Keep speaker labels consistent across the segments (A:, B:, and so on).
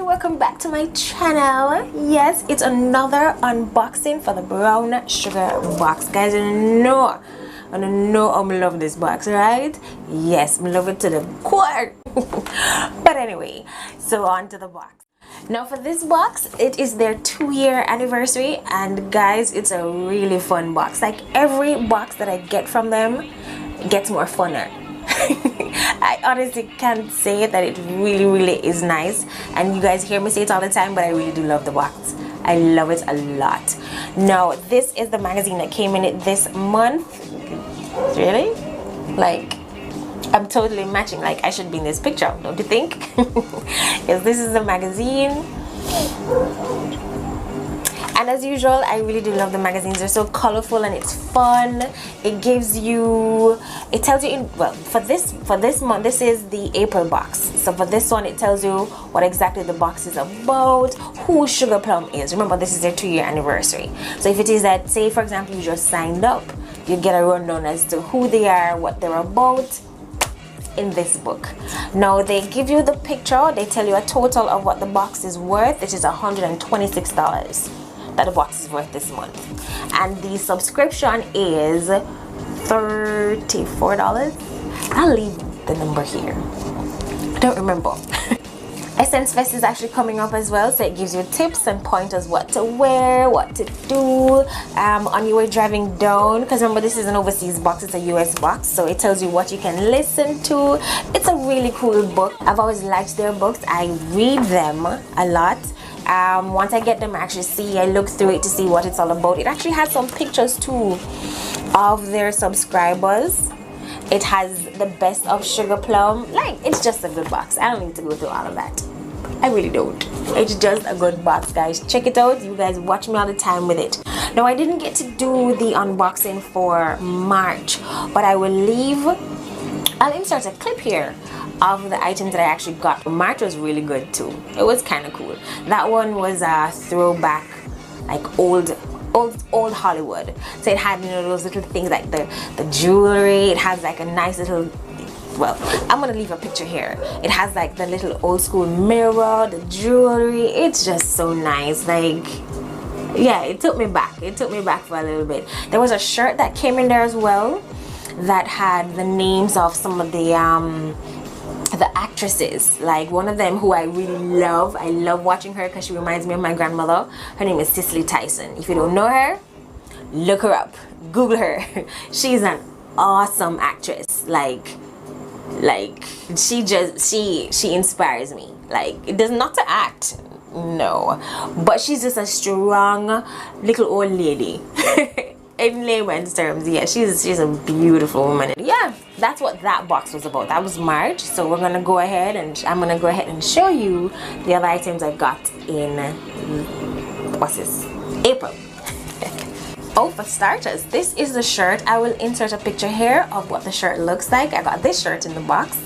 A: welcome back to my channel. Yes, it's another unboxing for the brown sugar box, guys. I know I love this box, right? Yes, I love it to the core. But anyway, so on to the box. Now for this box, it is their 2-year anniversary, and guys, it's a really fun box. Like every box that I get from them gets more funner. I honestly can't say that it really is nice, and you guys hear me say it all the time, but I really do love the box. I love it a lot. Now this is the magazine that came in it this month. Really, like, I'm totally matching. Like, I should be in this picture, don't you think? Yes, this is the magazine. And as usual, I really do love the magazines. They're so colorful and it's fun. It gives you, it tells you, well, for this month, this is the April box. So for this one, it tells you what exactly the box is about, who Sugar Plum is. Remember, this is their 2-year anniversary. So if it is that, say for example, you just signed up, you get a rundown as to who they are, what they're about in this book. Now they give you the picture, they tell you a total of what the box is worth, which is $126 that the box is worth this month, and the subscription is $34. I'll leave the number here, I don't remember. Essence Fest is actually coming up as well, so it gives you tips and pointers what to wear, what to do on your way driving down, because remember, this is an overseas box, it's a US box, so it tells you what you can listen to. It's a really cool book. I've always liked their books. I read them a lot. Once I get them, I look through it to see what it's all about. It actually has some pictures too of their subscribers. It has the best of Sugar Plum. Like, it's just a good box. I don't need to go through all of that. I really don't. It's just a good box, guys. Check it out. You guys watch me all the time with it. Now, I didn't get to do the unboxing for March, but I will I'll insert a clip here of the items that I actually got. March was really good too. It was kind of cool. That one was a throwback, like old Hollywood. So it had, you know, those little things like the jewelry. It has like a nice little, well, I'm gonna leave a picture here. It has like the little old school mirror, the jewelry. It's just so nice. Like, yeah, it took me back. It took me back for a little bit. There was a shirt that came in there as well that had the names of some of the actresses. Like one of them who I really love. I love watching her because she reminds me of my grandmother. Her name is Cicely Tyson. If you don't know her, look her up. Google her. She's an awesome actress. Like she inspires me. Like, it does not to act, no, but she's just a strong little old lady. In layman's terms, yeah, she's a beautiful woman. Yeah, that's what that box was about. That was March, so we're gonna go ahead and I'm gonna go ahead and show you the other items I got in April. Oh, for starters, this is the shirt. I will insert a picture here of what the shirt looks like. I got this shirt in the box.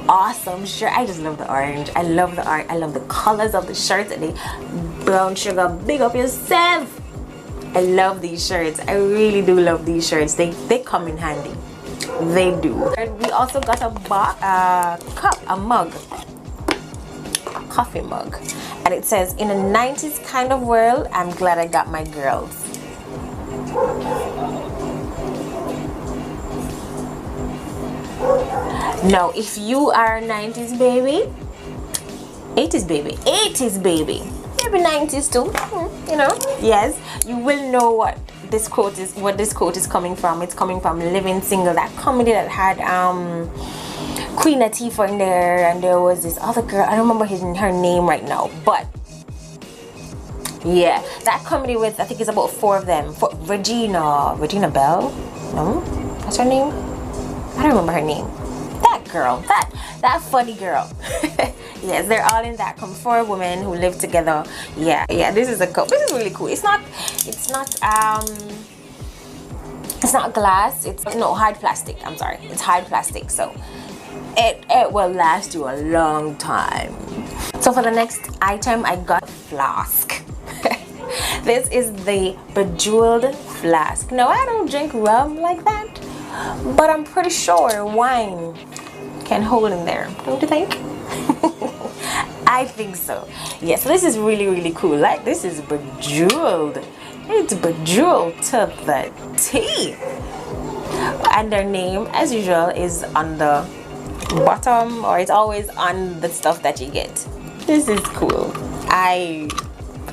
A: Awesome shirt. I just love the orange. I love the art. I love the colors of the shirts. And the brown sugar, big up yourself. I love these shirts. I really do love these shirts. They come in handy. They do. And we also got a mug, a coffee mug, and it says, "In a 90s kind of world, I'm glad I got my girls." Now, if you are a 90s baby, 80s baby, 80s baby, maybe 90s too, you know, yes, you will know what this quote is coming from. It's coming from Living Single, that comedy that had Queen Latifah in there, and there was this other girl, I don't remember her name right now, but yeah, that comedy with, I think it's about 4 of them. Regina Bell, no, what's her name? I don't remember her name. That girl, that funny girl. Yes, they're all in that. 4 women who live together. Yeah, this is a couple. This is really cool. It's not glass. It's hard plastic. I'm sorry, it's hard plastic, so it will last you a long time. So for the next item, I got a flask. This is the Bejeweled flask. Now, I don't drink rum like that, but I'm pretty sure wine can hold in there, don't you think? I think so. Yes, this is really, really cool. Like, this is bejeweled. It's bejeweled to the T. And their name, as usual, is on the bottom, or it's always on the stuff that you get. This is cool. I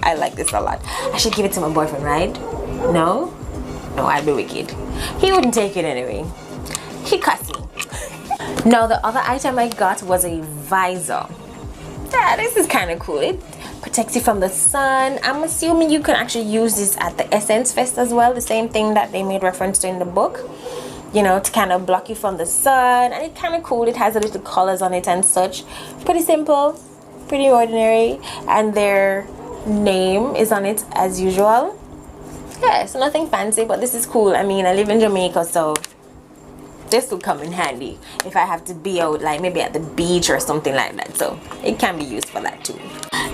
A: like this a lot. I should give it to my boyfriend, right? No, I'd be wicked. He wouldn't take it anyway. He cussed me. Now the other item I got was a visor. Yeah, this is kind of cool. It protects you from the sun. I'm assuming you can actually use this at the Essence Fest as well, the same thing that they made reference to in the book, you know, to kind of block you from the sun. And it's kind of cool. It has a little colors on it and such. Pretty simple, pretty ordinary, and their name is on it as usual. Yeah, it's nothing fancy, but this is cool. I mean, I live in Jamaica, so this will come in handy if I have to be out, like maybe at the beach or something like that. So it can be used for that too.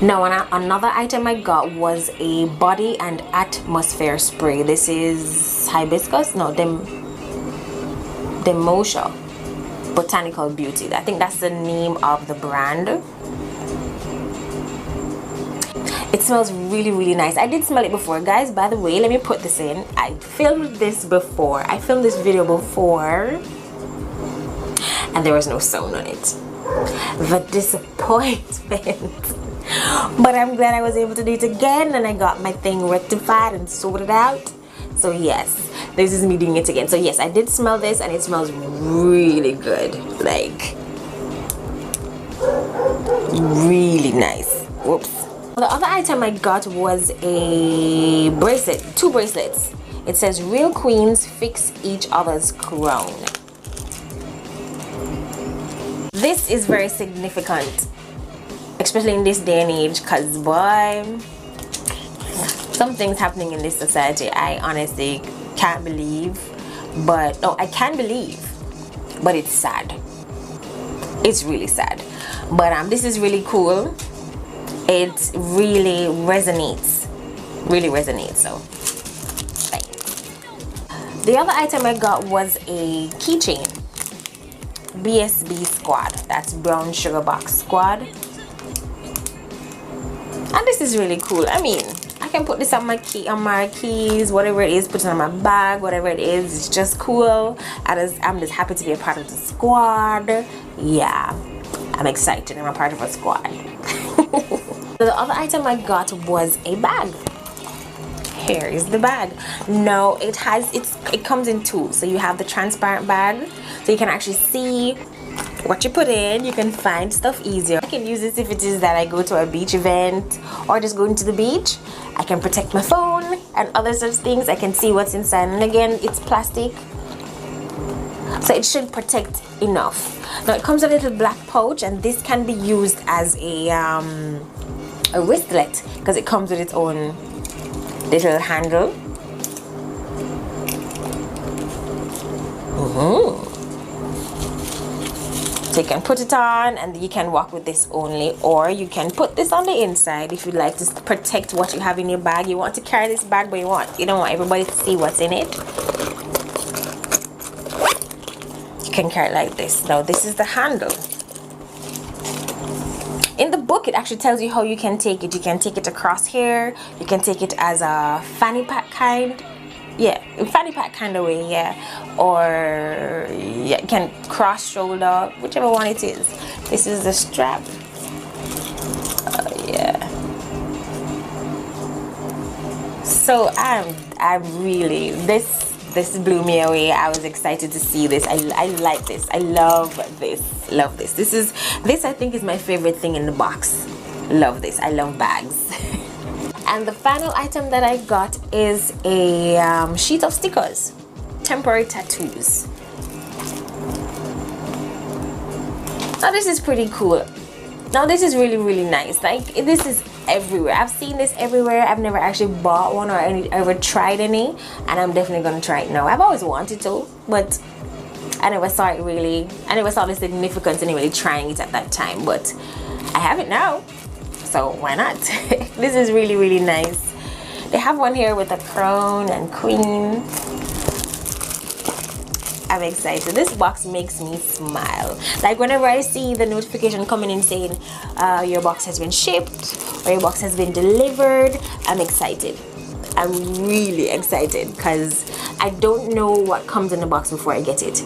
A: Now another item I got was a body and atmosphere spray. This is hibiscus, no, Demosha Botanical Beauty. I think that's the name of the brand. It smells really, really nice. I did smell it before, guys. By the way, let me put this in. I filmed this before. I filmed this video before, and there was no sound on it. The disappointment. But I'm glad I was able to do it again, and I got my thing rectified and sorted out. So yes, this is me doing it again. So yes, I did smell this, and it smells really good. Like, really nice. Whoops. The other item I got was a bracelet, 2 bracelets. It says real queens fix each other's crown. This is very significant, especially in this day and age, because boy, something's happening in this society I honestly can't believe. But no, I can believe, but it's sad. It's really sad. But this is really cool. It really resonates, so thanks. The other item I got was a keychain, BSB Squad. That's Brown Sugar Box Squad, and this is really cool. I mean, I can put this on my keys, whatever it is, put it on my bag, whatever it is. It's just cool. I'm just happy to be a part of the squad. Yeah, I'm excited. I'm a part of a squad. The other item I got was a bag. Here is the bag. No, it comes in 2. So you have the transparent bag, so you can actually see what you put in. You can find stuff easier. I can use this if it is that I go to a beach event or just going to the beach. I can protect my phone and other such things. I can see what's inside, and again, it's plastic, so it should protect enough. Now it comes with a little black pouch, and this can be used as a wristlet because it comes with its own little handle. So you can put it on, and you can walk with this only, or you can put this on the inside if you'd like to protect what you have in your bag. You want to carry this bag, but you don't want everybody to see what's in it. You can carry it like this. Now this is the handle. In the book, it actually tells you how you can take it. You can take it across here. You can take it as a fanny pack kind. Yeah, fanny pack kind of way, yeah. Or yeah, you can cross shoulder, whichever one it is. This is the strap. Yeah. So I'm really, this blew me away. I was excited to see this. I like this. I love this. This I think is my favorite thing in the box. Love this. I love bags. And the final item that I got is a sheet of stickers, temporary tattoos. Now this is pretty cool. Now this is really, really nice. Like, this is everywhere. I've seen this everywhere. I've never actually bought one or ever tried any, and I'm definitely gonna try it now. I've always wanted to, but I never saw the significance in really trying it at that time, but I have it now, so why not? This is really, really nice. They have one here with a crown and queen. I'm excited. This box makes me smile. Like whenever I see the notification coming in saying your box has been shipped or your box has been delivered, I'm excited. I'm really excited because I don't know what comes in the box before I get it.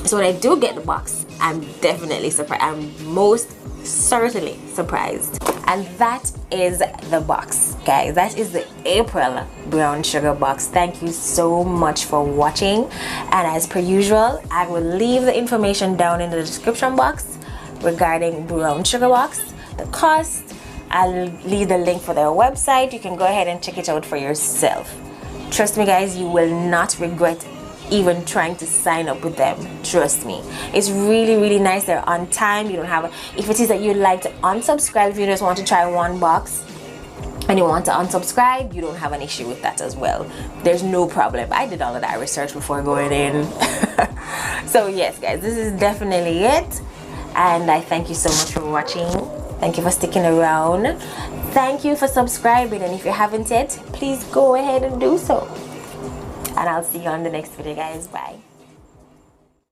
A: So when I do get the box, I'm definitely surprised. I'm most certainly surprised. And that is the box, guys. That is the April brown sugar box. Thank you so much for watching, and as per usual, I will leave the information down in the description box regarding brown sugar box, the cost. I'll leave the link for their website. You can go ahead and check it out for yourself. Trust me, guys, you will not regret even trying to sign up with them. Trust me, it's really nice. They're on time. You don't have if it is that you'd like to unsubscribe, if you just want to try one box and you want to unsubscribe, you don't have an issue with that as well. There's no problem. I did all of that research before going in. So yes, guys, this is definitely it, and I thank you so much for watching. Thank you for sticking around. Thank you for subscribing, and if you haven't yet, please go ahead and do so. And I'll see you on the next video, guys. Bye.